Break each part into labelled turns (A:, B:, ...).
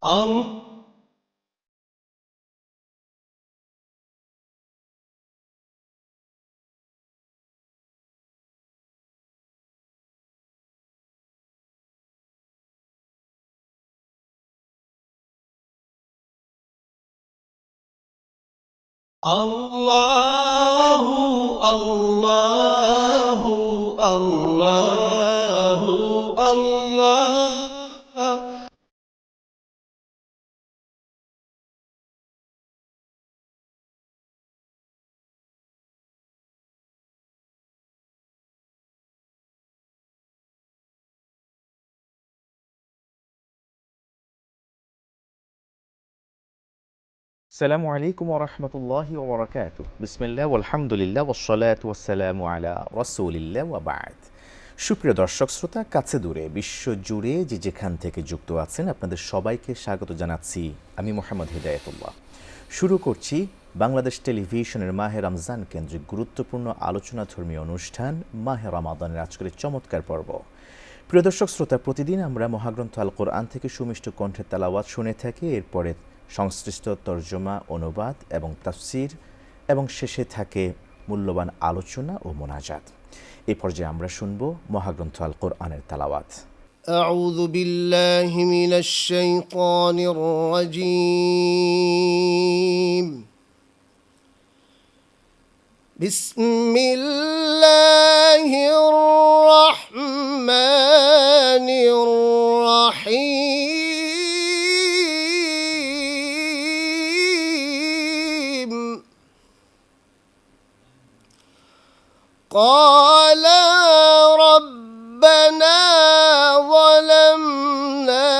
A: الله الله الله الله الله
B: সালামু আলাইকুম ওরহমতুল্লাহি ওবরাকাতুহ বিসমিল্লাহ আলহামদুলিল্লাহ ওয়াসসালাতু ওয়াসসালামু আলা রাসূলিল্লাহ ওয়া বা'দ। সুপ্রিয় দর্শক শ্রোতা, কাছে দূরে বিশ্ব জুড়ে যে যেখান থেকে যুক্ত আছেন আপনাদের সবাইকে স্বাগত জানাচ্ছি। আমি মোহাম্মদ হিদায়াতুল্লাহ। শুরু করছি বাংলাদেশ টেলিভিশনের মাহে রমজান কেন্দ্রিক গুরুত্বপূর্ণ আলোচনা ধর্মীয় অনুষ্ঠান মাহে রমাদানের আজকের চমৎকার পর্ব। প্রিয় দর্শক শ্রোতা, প্রতিদিন আমরা মহাগ্রন্থ আল কোরআন থেকে সুমিষ্ট কণ্ঠের তেলাওয়াত শুনে থাকি। এরপরে সংশ্লিষ্ট তর্জমা, অনুবাদ এবং তাফসির, এবং শেষে থাকে মূল্যবান আলোচনা ও মোনাজাত। এই পর্যায়ে আমরা শুনব মহাগ্রন্থ আল কোরআনের তেলাওয়াত।
C: أعوذ بالله من الشيطان الرجيم. بسم الله الرحمن الرحيم. قال ربنا ظلمنا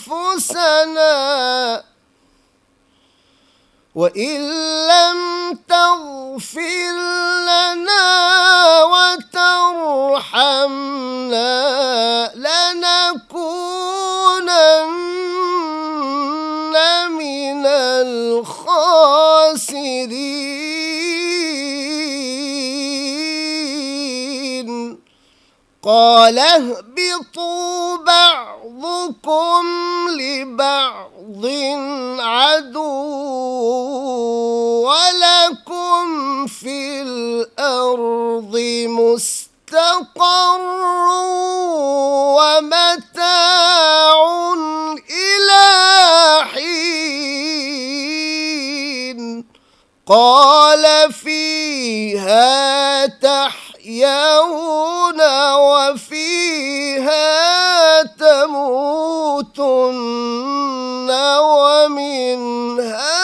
C: أنفسنا وإن لم تغفر لنا وترحمنا لنكونن من الخاسرين. قال اهبطوا بعضكم لبعض عدو ولكم في الأرض مستقر ومتاع إلى حين. قال فيها تحيون وفيها تموتن ومنها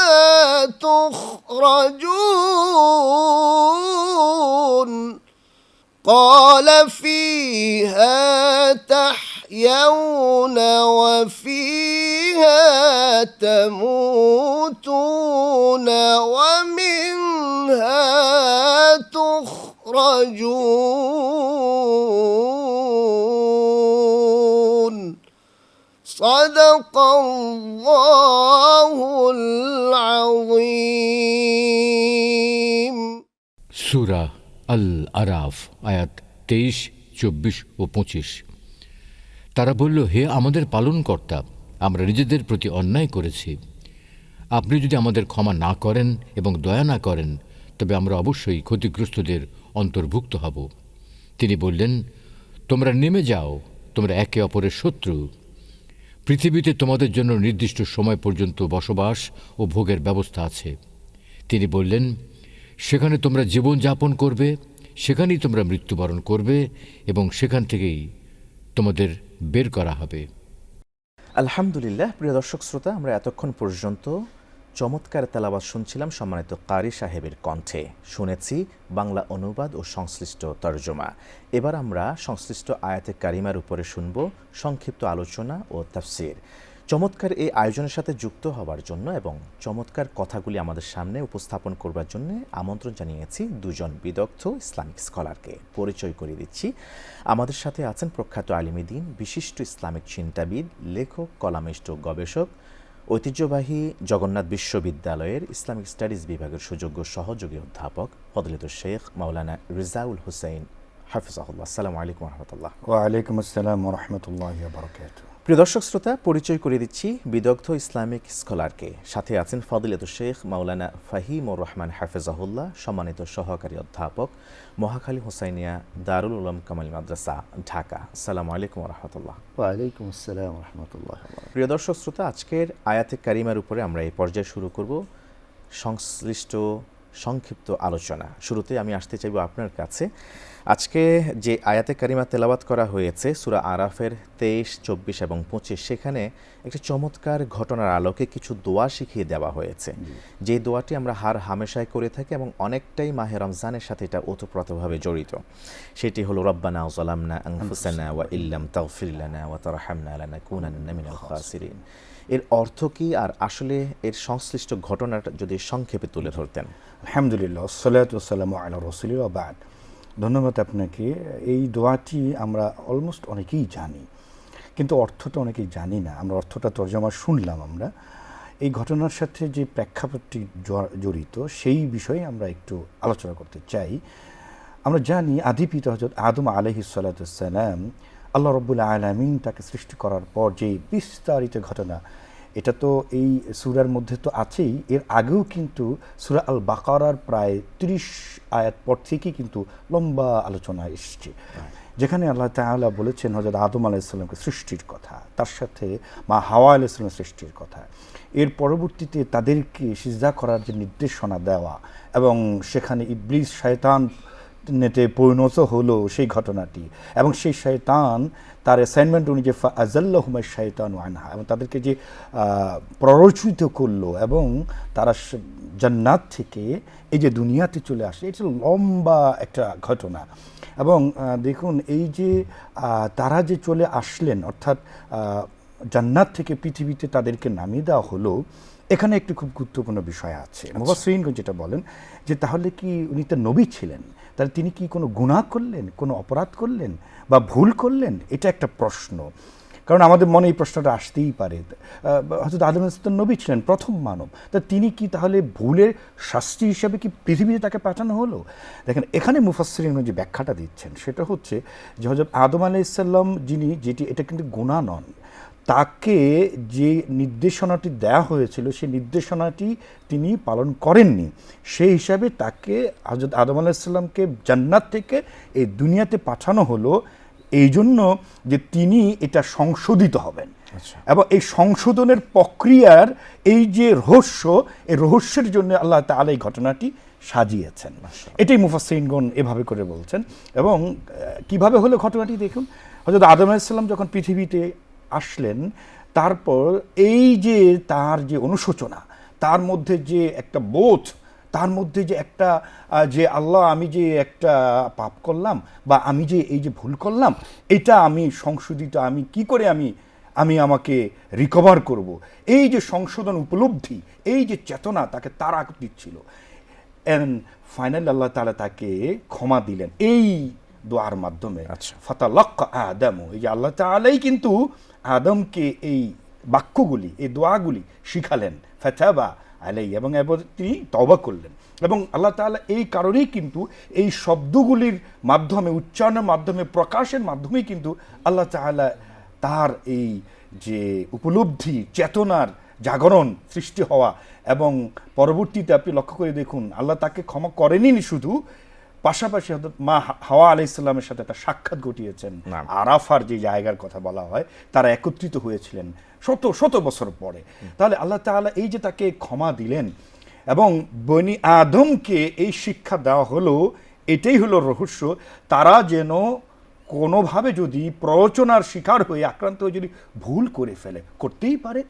C: تخرجون. قال فيها تحيون وفيها تموتون ومنها تخرجون. صدق الله العظيم.
D: সূরা আল আরাফ আয়াত 23, 24 ও 25। তারা বলল, হে আমাদের পালনকর্তা, আমরা নিজেদের প্রতি অন্যায় করেছি। আপনি যদি আমাদের ক্ষমা না করেন এবং দয়া না করেন তবে আমরা অবশ্যই ক্ষতিগ্রস্তদের অন্তর্ভুক্ত হব। তিনি বললেন, তোমরা নেমে যাও, তোমরা একে অপরের শত্রু। পৃথিবীতে তোমাদের জন্য নির্দিষ্ট সময় পর্যন্ত বসবাস ও ভোগের ব্যবস্থা আছে। তিনি বললেন, সেখানে তোমরা জীবন যাপন করবে, সেখানেই তোমরা মৃত্যুবরণ করবে এবং সেখান থেকেই তোমাদের বের করা হবে।
B: আলহামদুলিল্লাহ। প্রিয় দর্শক শ্রোতা, আমরা এতক্ষণ পর্যন্ত চমৎকার তেলাওয়াত শুনছিলাম সম্মানিত কারি সাহেবের কণ্ঠে। শুনেছি বাংলা অনুবাদ ও সংশ্লিষ্ট তর্জমা। এবার আমরা সংশ্লিষ্ট আয়াতে কারিমার উপরে শুনব সংক্ষিপ্ত আলোচনা ও তাফসির। চমৎকার এই আয়োজনের সাথে যুক্ত হওয়ার জন্য এবং চমৎকার কথাগুলি আমাদের সামনে উপস্থাপন করবার জন্য আমন্ত্রণ জানিয়েছি দুজন বিদগ্ধ ইসলামিক স্কলারকে। পরিচয় করিয়ে দিচ্ছি। আমাদের সাথে আছেন প্রখ্যাত আলিম দ্বীন, বিশিষ্ট ইসলামিক চিন্তাবিদ, লেখক, কলামিস্ট ও গবেষক, ঐতিহ্যবাহী জগন্নাথ বিশ্ববিদ্যালয়ের ইসলামিক স্টাডিজ বিভাগের সুযোগ্য সহযোগী অধ্যাপক ফজলিতুল শেখ মাওলানা রিজাউল হুসাইন হাফিজাহুল্লাহ। আসসালামু আলাইকুম রহমতুল্লাহ।
A: ওয়ালাইকুম আসসালাম ওরহমতুল্লাহি ওয়াবারাকাতুহু।
B: প্রিয় দর্শক শ্রোতা, পরিচয় করে দিচ্ছি বিদগ্ধ ইসলামিক স্কলারকে। সাথে আছেন ফদিলাতুল শেখ মাওলানা ফাহিমুর রহমান হাফিজাহুল্লাহ, সম্মানিত সহকারী অধ্যাপক, মহাখালী হুসাইনিয়া দারুল উলুম কামাল মাদ্রাসা, ঢাকা। আসসালামু আলাইকুম রহমতুল্লাহ।
A: ওয়ালাইকুম আসসালাম ওরহমতুল্লাহি ওয়াবারাকাতুহু।
B: প্রিয় দর্শক শ্রোতা, আজকের আয়াতে কারিমার উপরে আমরা এই পর্যায়ে শুরু করব সংশ্লিষ্ট সংক্ষিপ্ত আলোচনা। শুরুতে আমি আসতে চাইব আপনার কাছে। আজকে যে আয়াতে কারিমা তেলাওয়াত করা হয়েছে সূরা আরাফের 23, 24 এবং 25, সেখানে একটি চমৎকার ঘটনার আলোকে কিছু দোয়া শিখিয়ে দেওয়া হয়েছে, যে দোয়াটি আমরা হামেশাই করে থাকি এবং অনেকটাই মাহে রমজানের সাথে এটা ওতপ্রোতভাবে জড়িত। সেটি হলো রব্বানা যালামনা আনফুসানা ওয়া ইল্লাম তাগফির লানা ওয়া তারহামনা লানাকুনান্না মিনাল খাসিরিন। এর অর্থ কি, আর আসলে এর সংশ্লিষ্ট ঘটনাটা যদি সংক্ষেপে তুলে ধরতেন।
A: আলহামদুলিল্লাহ, আসসালাতু ওয়াসসালামু আলা রাসূলিল্লাহ ওয়া বা'দ। ধন্যবাদ আপনাকে। এই দোয়াটি আমরা অলমোস্ট অনেকেই জানি, কিন্তু অর্থটা অনেকেই জানি না। আমরা অর্থটা তর্জমা শুনলাম। আমরা এই ঘটনার সাথে যে প্রেক্ষাপটটি জড়িত সেই বিষয়ে আমরা একটু আলোচনা করতে চাই। আমরা জানি আদি পিতা হযরত আদম আলাইহিস সালাতু ওয়াসসালাম, আল্লাহ রাব্বুল আলামিন তাকে সৃষ্টি করার পর যে বিস্তারিত ঘটনা, এটা তো এই সূরার মধ্যে তো আছেই। এর আগেও কিন্তু সূরা আল বাকারার প্রায় 30 আয়াত পর থেকেই কিন্তু লম্বা আলোচনা এসছে, যেখানে আল্লাহ তাআলা বলেছেন হযরত আদম আলাইহিস সালামকে সৃষ্টির কথা, তার সাথে মা হাওয়া আলাইহিস সালামের সৃষ্টির কথা, এর পরবর্তীতে তাদেরকে সিজদা করার যে নির্দেশনা দেওয়া, এবং সেখানে ইবলিস শয়তান নেতে পরিণত হলো সেই ঘটনাটি, এবং সেই শয়তান তার অ্যাসাইনমেন্ট অনুযায়ী ফাআযাল্লাহুমা শাইতানু আনহা, এবং তাদেরকে যে প্ররোচিত করলো এবং তারা জান্নাত থেকে এই যে দুনিয়াতে চলে আসে, এটা লম্বা একটা ঘটনা। এবং দেখুন, এই যে তারা যে চলে আসলেন, অর্থাৎ জান্নাত থেকে পৃথিবীতে তাদেরকে নামিয়ে দেওয়া হলো, এখানে একটি খুব গুরুত্বপূর্ণ বিষয় আছে। মুফাসসিরিনগণ যেটা বলেন যে তাহলে কি উনি তো নবী ছিলেন, তাহলে তিনি কি কোনো গুনাহ করলেন, কোনো অপরাধ করলেন বা ভুল করলেন? এটা একটা প্রশ্ন, কারণ আমাদের মনে এই প্রশ্নটা আসতেই পারে। হযরত আদম আলাইহিস সালাম নবী ছিলেন, প্রথম মানব, তা তিনি কি তাহলে ভুলের শাস্তি হিসাবে কি পৃথিবীতে তাকে পাঠানো হলো? দেখেন, এখানে মুফাসসিরিন যে ব্যাখ্যাটা দিচ্ছেন সেটা হচ্ছে যে হযরত আদম আলাইহিস সালাম যিনি, যেটি এটা কিন্তু গুনাহ নন, তাকে যে নির্দেশনাটি দেয়া হয়েছিল সেই নির্দেশনাটি তিনি পালন করেননি, সেই হিসাবে তাকে হযরত আদম আলাইহিস সালামকে জান্নাত থেকে এই দুনিয়াতে পাঠানো হলো এই জন্য যে তিনি এটা সংশোধিত হবেন। এবং এই সংশোধনের প্রক্রিয়ার এই যে রহস্য, এই রহস্যের জন্য আল্লাহ তাআলা এই ঘটনাটি সাজিয়েছেন। এটাই মুফাসসিরিনগণ এভাবে করে বলছেন। এবং কিভাবে হলো ঘটনাটি দেখুন, হযরত আদম আলাইহিস সালাম যখন পৃথিবীতে আসলেন, তারপর এই যে তার যে অনুশোচনা, তার মধ্যে যে একটা বোধ, তার মধ্যে যে একটা যে আল্লাহ, আমি যে একটা পাপ করলাম বা আমি যে এই যে ভুল করলাম, এটা আমি সংশোধিত, আমি কি করে আমি আমাকে রিকভার করব, এই যে সংশোধন উপলব্ধি, এই যে চেতনা তাকে তাড়া দিচ্ছিল। এন্ড ফাইনালি আল্লাহ তাআলা তাকে ক্ষমা দিলেন এই দোয়ার মাধ্যমে। ফাতালাক্কা আদম, এই যে আল্লাহ তাআলাই কিন্তু আদমকে এই বাক্যগুলি, এই দোয়াগুলি শিখালেন, ফাতাবা আলাইহি, এবং এবার তিনি তওবা করলেন। এবং আল্লাহ তাআলা এই কারণেই কিন্তু এই শব্দগুলির মাধ্যমে, উচ্চারণের মাধ্যমে, প্রকাশের মাধ্যমেই কিন্তু আল্লাহ তাআলা তার এই যে উপলব্ধি, চেতনার জাগরণ সৃষ্টি হওয়া, এবং পরবর্তীতে আপনি লক্ষ্য করে দেখুন আল্লাহ তাকে ক্ষমা করেননি শুধু, পাশাপাশি মা হাওয়া আলাইহিস সালামের সাথে একটা সাক্ষাৎ ঘটিয়েছেন। আরাফার যে জায়গার কথা বলা হয়, তারা একত্রিত হয়েছিলেন শত শত বছর পরে। তাহলে আল্লাহ তাআলা এই যে তাকে ক্ষমা দিলেন এবং বনি আদমকে এই শিক্ষা দেওয়া হলো, এটাই হলো রহস্য। তারা যেন কোনোভাবে যদি প্ররোচনার শিকার হয়ে, আক্রান্ত হয়ে যদি ভুল করে ফেলে, করতেই পারে।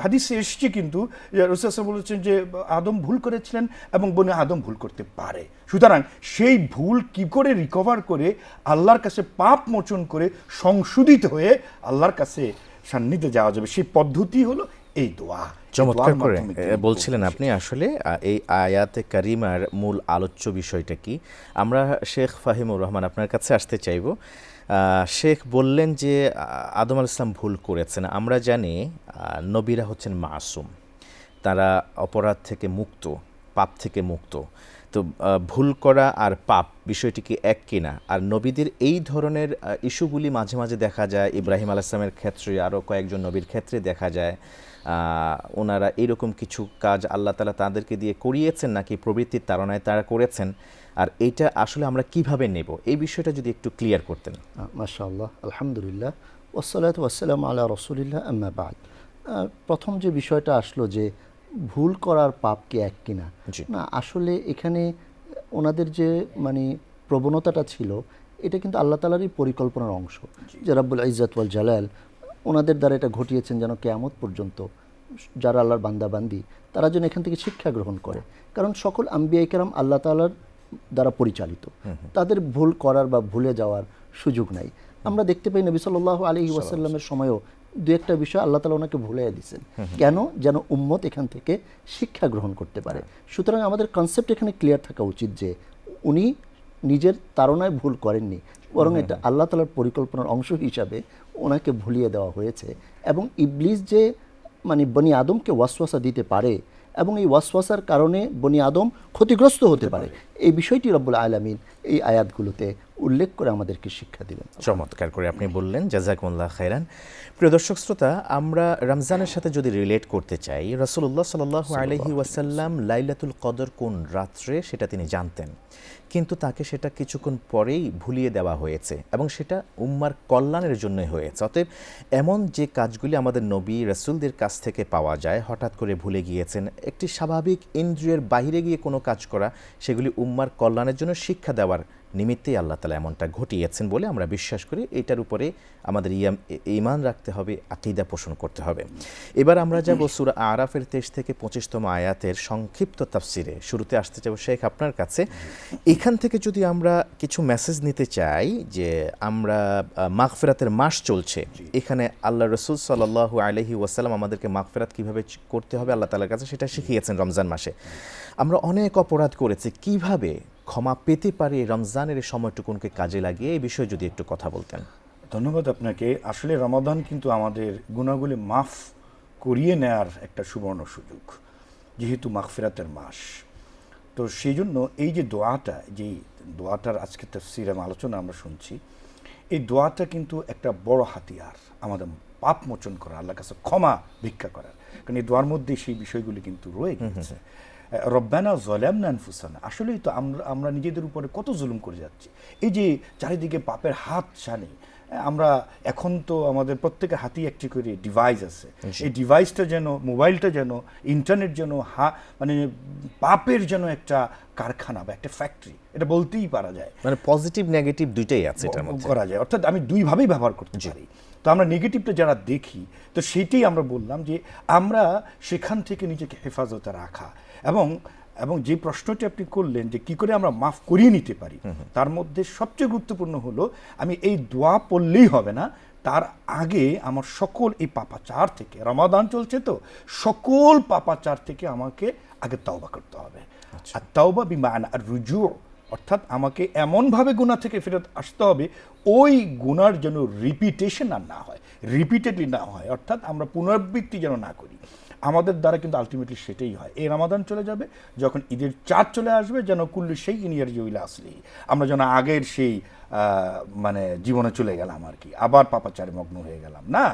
A: হাদিসে এসছে কিন্তু রাসূল সাল্লাল্লাহু আলাইহি ওয়াসাল্লাম বলেছেন যে আদম ভুল করেছিলেন এবং বনি আদম ভুল করতে পারে। সুতরাং সেই ভুল কি করে রিকভার করে আল্লাহর কাছে পাপ মোচন করে সংশোধিত হয়ে আল্লাহর কাছে সান্নিধ্যে যাওয়া যাবে, সেই পদ্ধতি হলো এই দোয়া।
B: চমৎকার করে বলছিলেন আপনি। আসলে এই আয়াতে কারিমার মূল আলোচ্য বিষয়টা কি, আমরা শেখ ফাহিমুর রহমান আপনার কাছে আসতে চাইব। শেখ বললেন যে আদম আলাইহিস সালাম ভুল করেছেন। আমরা জানি নবীরা হচ্ছেন মাসুম, তারা অপরাধ থেকে মুক্ত, পাপ থেকে মুক্ত। তো ভুল করা আর পাপ বিষয়টি কি এক কিনা? আর নবীদের এই ধরনের ইস্যুগুলি মাঝে মাঝে দেখা যায়, ইব্রাহিম আলাইহিস সালামের ক্ষেত্রে, আরও কয়েকজন নবীর ক্ষেত্রে দেখা যায় ওনারা এরকম কিছু কাজ আল্লাহ তাআলা তাদেরকে দিয়ে করিয়েছেন নাকি প্রবৃত্তির তাড়নায় তারা করেছেন, আর এইটা আসলে আমরা কিভাবে নেব, এই বিষয়টা যদি একটু ক্লিয়ার করতেন।
E: মাশাআল্লাহ, আলহামদুলিল্লাহ, ওয়াসসালাতু ওয়াসসালামু আলা রাসূলিল্লাহ, আম্মা বাদ। প্রথম যে বিষয়টা আসলো যে ভুল করার পাপ কি এক কিনা,
B: জি।
E: না আসলে এখানে ওনাদের যে মানে প্রবণতাটা ছিল, এটা কিন্তু আল্লাহ তাআলারই পরিকল্পনার অংশ, যে রাব্বুল ইজ্জাত ওয়াল জালাল ওনাদের দ্বারা এটা ঘটিয়েছেন যেন কিয়ামত পর্যন্ত যারা আল্লাহর বান্দাবান্দি তারা যেন এখান থেকে শিক্ষা গ্রহণ করে। কারণ সকল আম্বিয়া কেরাম আল্লাহ তাআলার দ্বারা পরিচালিত, তাদের ভুল করার বা ভুলে যাওয়ার সুযোগ নাই। আমরা দেখতে পাই নবী সাল্লাল্লাহু আলাইহি ওয়াসাল্লামের সময়ও দু একটা বিষয় আল্লাহ তাআলা ওনাকে ভুলিয়ে দিয়েছেন, কেন? যেন উম্মত এখান থেকে শিক্ষা গ্রহণ করতে পারে। সুতরাং আমাদের কনসেপ্ট এখানে ক্লিয়ার থাকা উচিত যে উনি নিজের তাড়নায় ভুল করেননি, বরং এটা আল্লাহ তাআলার পরিকল্পনার অংশ হিসাবে ওনাকে ভুলিয়ে দেওয়া হয়েছে। এবং ইবলিস যে মানে বনি আদমকে ওয়াসওয়াসা দিতে পারে এবং এই ওয়াসওয়াসার কারণে বনি আদম ক্ষতিগ্রস্ত হতে পারে, এই বিষয়টি রব্বুল আলামিন এই আয়াতগুলোতে উল্লেখ করে আমাদেরকে শিক্ষা দিলেন।
B: চমৎকার করে আপনি বললেন, জাযাকুমুল্লাহ খাইরান। প্রিয় দর্শক শ্রোতা, আমরা রমজানের সাথে যদি রিলেট করতে চাই, রাসূলুল্লাহ সাল্লাল্লাহু আলাইহি ওয়াসাল্লাম লাইলাতুল কদর কোন রাত্রে সেটা তিনি জানতেন, কিন্তু তাকে সেটা কিছুক্ষণ পরেই ভুলিয়ে দেওয়া হয়েছে এবং সেটা উম্মার কল্যাণের জন্যই হয়েছে। অতএব এমন যে কাজগুলি আমাদের নবী রাসূলদের কাছ থেকে পাওয়া যায়, হঠাৎ করে ভুলে গিয়েছেন, একটি স্বাভাবিক ইন্দ্রিয়ের বাইরে গিয়ে কোনো কাজ করা, সেগুলি উম্মার কল্যাণের জন্য শিক্ষা দেওয়ার নিমিত্তেই আল্লাহ তাআলা এমনটা ঘটিয়েছেন বলে আমরা বিশ্বাস করি। এটার উপরে আমাদের ঈমান রাখতে হবে, আকীদা পোষণ করতে হবে। এবার আমরা যাব সূরা আরাফের 23 থেকে 25তম আয়াতের সংক্ষিপ্ত তাফসিরে। শুরুতে আসতে চাইব শেখ আপনার কাছে। এখান থেকে যদি আমরা কিছু মেসেজ নিতে চাই যে আমরা মাগফিরাতের মাস চলছে, এখানে আল্লাহ রাসূল সাল্লাল্লাহু আলাইহি ওয়াসাল্লাম আমাদেরকে মাগফিরাত কিভাবে করতে হবে আল্লাহ তাআলার কাছে সেটা শিখিয়েছেন রমজান মাসে। আমরা অনেক অপরাধ করেছি, কিভাবে ক্ষমা পেতে পারি রমজানের এই সময়টুকুনকে কাজে লাগিয়ে, এই বিষয়ে যদি একটু কথা বলতেন।
A: ধন্যবাদ আপনাকে। আসলে রমাদান কিন্তু আমাদের গুনাহগুলি মাফ করিয়ে নেয়ার একটা সুবর্ণ সুযোগ, যেহেতু মাগফিরাতের মাস। তো সেই জন্য এই যে দোয়াটা, যেই দোয়াটার আজকে তাফসীরে আলোচনা আমরা শুনছি, এই দোয়াটা কিন্তু একটা বড় হাতিয়ার আমাদের পাপ মোচন করা, আল্লাহর কাছে ক্ষমা ভিক্ষা করার। কারণ এই দোয়ার মধ্যে সেই বিষয়গুলি কিন্তু রয়ে গেছে। রব্বানা যালামনা আনফুসানা, আসলেই তো আমরা নিজেদের উপরে কত জুলুম করে যাচ্ছি। এই যে চারিদিকে পাপের হাত ছানি, আমরা এখন তো আমাদের প্রত্যেকের হাতেই একটি করে ডিভাইস আছে। এই ডিভাইসটা যেন, মোবাইলটা যেন, ইন্টারনেট যেন মানে পাপের যেন একটা কারখানা বা একটা ফ্যাক্টরি, এটা বলতেই পারা যায়।
B: মানে পজিটিভ নেগেটিভ দুইটাই আছে এটার মধ্যে
A: করা যায়, অর্থাৎ আমি দুইভাবেই ব্যবহার করতে পারি। তো আমরা নেগেটিভটা যারা দেখি, তো সেইটাই আমরা বললাম যে আমরা সেখান থেকে নিজেকে হেফাজতে রাখা। এবং যে প্রশ্নটি আপনি করলেন যে কি করে আমরা মাফ করিয়ে নিতে পারি, তার মধ্যে সবচেয়ে গুরুত্বপূর্ণ হলো আমি এই দোয়া পড়লেই হবে না, তার আগে আমার সকল এই পাপাচার থেকে, রমাদান চলছে তো, সকল পাপাচার থেকে আমাকে আগে তওবা করতে হবে। আর তওবা বিমানা আর রুজু, অর্থাৎ আমাকে এমনভাবে গুনাহ থেকে ফেরত আসতে হবে ওই গুনার যেন রিপিটেশন আর না হয়, রিপিটেডলি না হয়, অর্থাৎ আমরা পুনরাবৃত্তি যেন না করি। আমাদের দ্বারা কিন্তু আলটিমেটলি সেটাই হয়। এই রমাদান চলে যাবে, যখন ঈদের চাঁদ চলে আসবে, যেন কুল্লু সেই ইনিয়ার জইলা আসলি, আমরা যেন আগের সেই মানে জীবনে চলে গেলাম আর কি, আবার পাপাচারে মগ্ন হয়ে গেলাম না।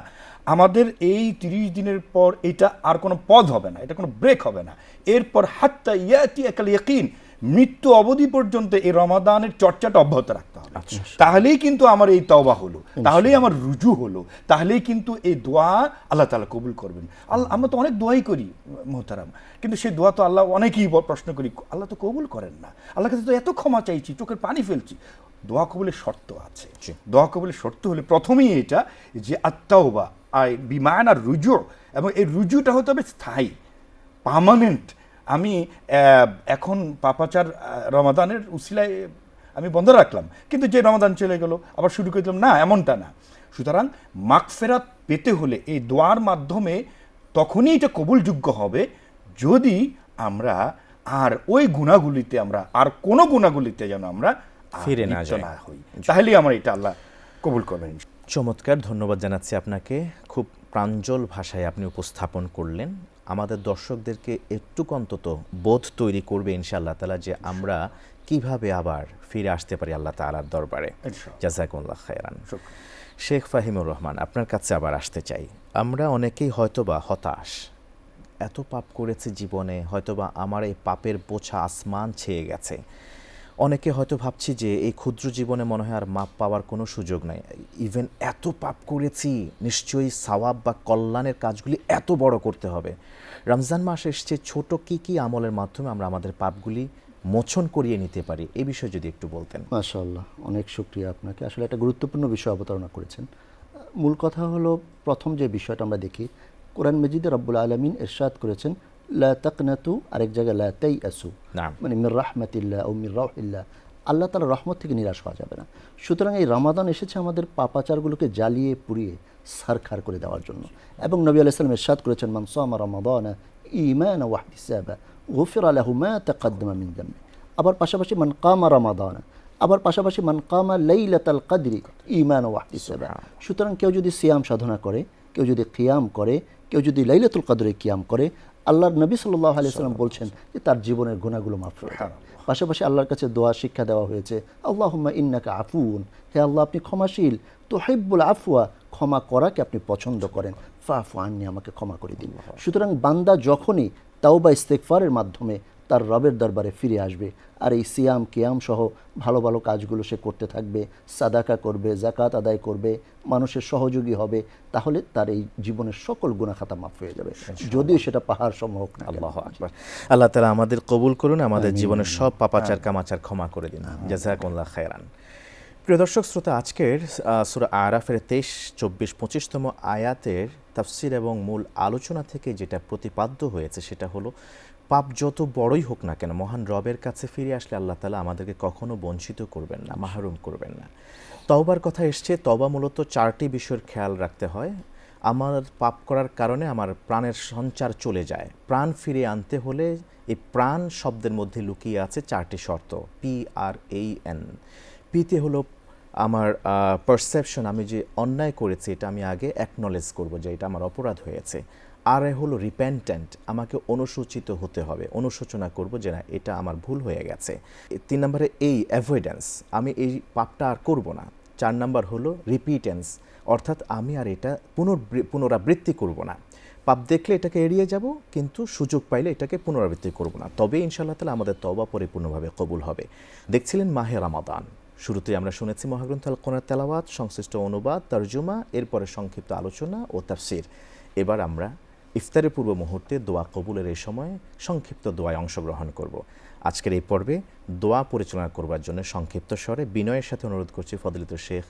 A: আমাদের এই 30 দিনের পর এটা আর কোনো পদ হবে না, এটা কোনো ব্রেক হবে না। এরপর হাত্তা ইয়াতি আকাল ইয়াকিন, মৃত্যু অবধি পর্যন্ত এই রমাদানের চর্চাটা অব্যাহত রাখতে হবে। তাহলেই কিন্তু আমার এই তওবা হলো, তাহলেই আমার রুজু হলো, তাহলেই কিন্তু এই দোয়া আল্লাহ তাআলা কবুল করবেন। আমরা তো অনেক দোয়াই করি মোহতারাম, কিন্তু সেই দোয়া তো আল্লাহ অনেকেই প্রশ্ন করি, আল্লাহ তো কবুল করেন না। আল্লাহর কাছে তো এত ক্ষমা চাইছি, চোখের পানি ফেলছি। দোয়া কবুলের শর্ত আছে। দোয়া কবুলের শর্ত হলে প্রথমেই এটা যে আত-তাওবা বিমানা রুজু, এবং এই রুজুটা হতে হবে স্থায়ী, পার্মানেন্ট। আমি এখন পাপাচার রমাদানের উসিলায় আমি বন্ধ রাখলাম, কিন্তু যে রমাদান চলে গেল আবার শুরু করে দিলাম না, এমনটা না। সুতরাং মাগফিরাত পেতে হলে এই দোয়ার মাধ্যমে তখনই এটা কবুলযোগ্য হবে যদি আমরা আর ওই গুনাহগুলিতে, আমরা আর কোনো গুনাহগুলিতে যেন আমরা
B: ফিরে না
A: হই, তাহলেই আমরা এটা আল্লাহ কবুল করবেন।
B: চমৎকার, ধন্যবাদ জানাচ্ছি আপনাকে। খুব প্রাঞ্জল ভাষায় আপনি উপস্থাপন করলেন। আমাদের দর্শকদেরকে একটু অন্তত বোধ তৈরি করবে ইনশাআল্লাহ তাআলা যে আমরা কিভাবে আবার ফিরে আসতে পারি আল্লাহ তাআলার দরবারে। জাযাকুমুল্লাহ খায়রান। শেখ ফাহিমুর রহমান, আপনার কাছে আবার আসতে চাই। আমরা অনেকেই হয়তোবা হতাশ, এত পাপ করেছি জীবনে, হয়তোবা আমার এই পাপের বোঝা আসমান ছেয়ে গেছে। অনেকে হয়তো ভাবছি যে এই ক্ষুদ্র জীবনে মনে হয় আর মাপ পাওয়ার কোনো সুযোগ নাই। ইভেন এত পাপ করেছি, নিশ্চয়ই সওয়াব বা কল্যাণের কাজগুলি এত বড় করতে হবে। রমজান মাস এসছে, ছোট কি কি আমলের মাধ্যমে আমরা আমাদের পাপগুলি মোচন করিয়ে নিতে পারি, এই বিষয়ে যদি একটু বলতেন।
E: মাশাআল্লাহ, অনেক শুকরিয়া আপনাকে। আসলে একটা গুরুত্বপূর্ণ বিষয় অবতারণা করেছেন। মূল কথা হলো, প্রথম যে বিষয়টা আমরা দেখি, কোরআন মাজিদে রব্বুল আলামিন ইরশাদ করেছেন লা তাকনাতু, আরেক জায়গায় লা তাইয়াসু,
B: নাম
E: মানে মির রাহমাতিল্লাহ ও মির রাউহিল্লাহ, আল্লাহ তাআলার রহমত থেকে নিরাশ হওয়া যাবে না। সুতরাং এই রমাদান এসেছে আমাদের পাপাচারগুলোকে জ্বালিয়ে পুড়িয়ে সারখার করে দেওয়ার জন্য। এবং নবী আলাইহিস সালাম ইরশাদ করেছেন মান সামা রমাদানা ঈমানান ওয়া ইহতিসাবা গুফিরা লাহু মা তাকাদ্দামা মিন যামবি। আবার পাশাপাশি মান কামা রমাদানা, আবার পাশাপাশি মান কামা লাইলাতাল কদরি ঈমানান ওয়া ইহতিসাবা। সুতরাং কেউ যদি সিয়াম সাধনা করে, কেউ যদি কিয়াম করে, কেউ যদি লাইলাতুল কদরে কিয়াম করে, আল্লাহর নবী সাল্লাল্লাহু আলাইহি ওয়াসাল্লাম বলছেন যে তার জীবনের গুনাহগুলো মাফ হয়ে যাবে। পাশাপাশি আল্লাহর কাছে দোয়া শিক্ষা দেওয়া হয়েছে, আল্লাহুম্মা ইন্নাকা আফুন, হে আল্লাহ আপনি ক্ষমাশীল, তুহিব্বুল আফওয়া, ক্ষমা করাকে আপনি পছন্দ করেন, ফাফু আন্নি, আমাকে ক্ষমা করে দিন। সুতরাং বান্দা যখনই তাওবা ইস্তেগফারের মাধ্যমে তার রবের দরবারে ফিরে আসবে, আর এই সিয়াম কিয়াম সহ ভালো ভালো কাজগুলো সে করতে থাকবে, সাদাকা করবে, যাকাত আদায় করবে, মানুষের সহযোগী হবে, তাহলে তার এই জীবনের সকল গুনাহ খাতা মাফ হয়ে যাবে, যদিও সেটা পাহাড় সম হোক না।
B: আল্লাহু আকবার। আল্লাহ তাআলা আমাদের কবুল করুন, আমাদের জীবনের সব পাপাচার কামাচার ক্ষমা করে দিন। জাযাকুমুল্লাহ খায়রান। প্রিয় দর্শক শ্রোতা, আজকের সূরা আরাফের 23, 24, 25তম আয়াতের তাফসীর এবং মূল আলোচনা থেকে যেটা প্রতিপাদ্য হয়েছে সেটা হলো, পাপ যত বড়ই হোক না কেন, মহান রবের কাছে ফিরে আসলে আল্লাহ তাআলা আমাদেরকে কখনো বঞ্চিত করবেন না, মাহরুম করবেন না। তওবার কথা এসছে। তওবা মূলত 4টি বিষয়ের খেয়াল রাখতে হয়। আমার পাপ করার কারণে আমার প্রাণের সঞ্চার চলে যায়, প্রাণ ফিরিয়ে আনতে হলে এই প্রাণ শব্দের মধ্যে লুকিয়ে আছে 4টি শর্ত। PRAN। পিতে হলো আমার পারসেপশন, আমি যে অন্যায় করেছি এটা আমি আগে অ্যাকনলেজ করব যে এটা আমার অপরাধ হয়েছে। আর হলো রিপেন্টেন্ট, আমাকে অনুশোচিত হতে হবে, অনুশোচনা করব যে না, এটা আমার ভুল হয়ে গেছে। 3 নম্বরে এই অ্যাভয়েডেন্স, আমি এই পাপটা আর করব না। 4 নম্বর হলো রিপিটেন্স, অর্থাৎ আমি আর এটা পুনরাবৃত্তি করব না। পাপ দেখলে এটাকে এড়িয়ে যাব, কিন্তু সুযোগ পাইলে এটাকে পুনরাবৃত্তি করব না। তবে ইনশাআল্লাহ তাআলা আমাদের তওবা পরিপূর্ণভাবে কবুল হবে। দেখছিলেন মাহে রমাদান। শুরুতে আমরা শুনেছি মহাগ্রন্থ আল কোরআনের তেলাওয়াত, সংশ্লিষ্ট অনুবাদ, তরজমা, এরপরে সংক্ষিপ্ত আলোচনা ও তাফসীর। এবার আমরা ইফতারের পূর্ব মুহূর্তে দোয়া কবুলের এই সময় সংক্ষিপ্ত দোয়ায় অংশগ্রহণ করব। আজকের এই পর্বে দোয়া পরিচালনা করবার জন্য সংক্ষিপ্ত স্বরে বিনয়ের সাথে অনুরোধ করছি ফজিলত শেখ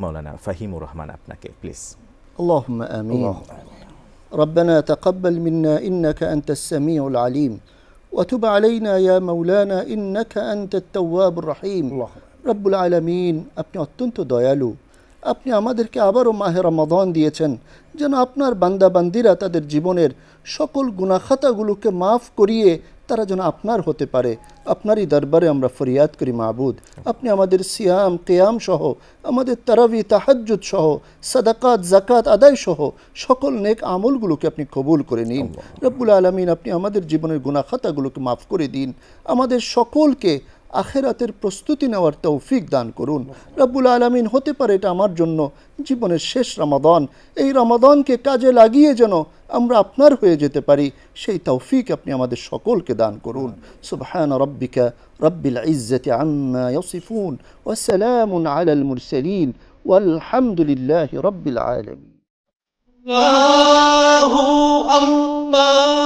B: মাওলানা ফাহিমুর রহমান আপনাকে, প্লিজ।
E: আল্লাহুম্মা আমিন। ربنا تقبل منا إنك أنت السميع العليم وتب علينا يا مولانا إنك أنت التواب الرحيم رب العالمين। আপনি অত্যন্ত দয়ালু, আপনি আমাদেরকে আবারও মাহে রমাদান দিয়েছেন যেন আপনার বান্দা বান্দিরা তাদের জীবনের সকল গুনাহ খাতাগুলোকে মাফ করিয়ে তারা যেন আপনার হতে পারে। আপনারই দরবারে আমরা ফরিয়াদ করি মাবুদ, আপনি আমাদের সিয়াম কিয়াম সহ, আমাদের তারাবি তাহাজ্জুদ সহ, সাদাকাত যাকাত আদায় সহ সকল নেক আমলগুলোকে আপনি কবুল করে নিন। রব্বুল আলামিন, আপনি আমাদের জীবনের গুনাহ খাতাগুলোকে মাফ করে দিন, আমাদের সকলকে আখেরাতের প্রস্তুতি নেওয়ার তৌফিক দান করুন। রব্বুল আলামিন, হতে পারে এটা আমার জন্য জীবনের শেষ রমাদান, এই রমাদানকে কাজে লাগিয়ে যেন আমরা আপনার হয়ে যেতে পারি, সেই তৌফিক আপনি আমাদের সকলকে দান করুন। সুবহান রাব্বিকা রাব্বিল ইজ্জাতি আম্মা ইয়াসিফুন ওয়া সালামুন আলাল মুরসালিন ওয়ালহামদুলিল্লাহি রাব্বিল আলামিন।
C: আল্লাহু আল্লাহ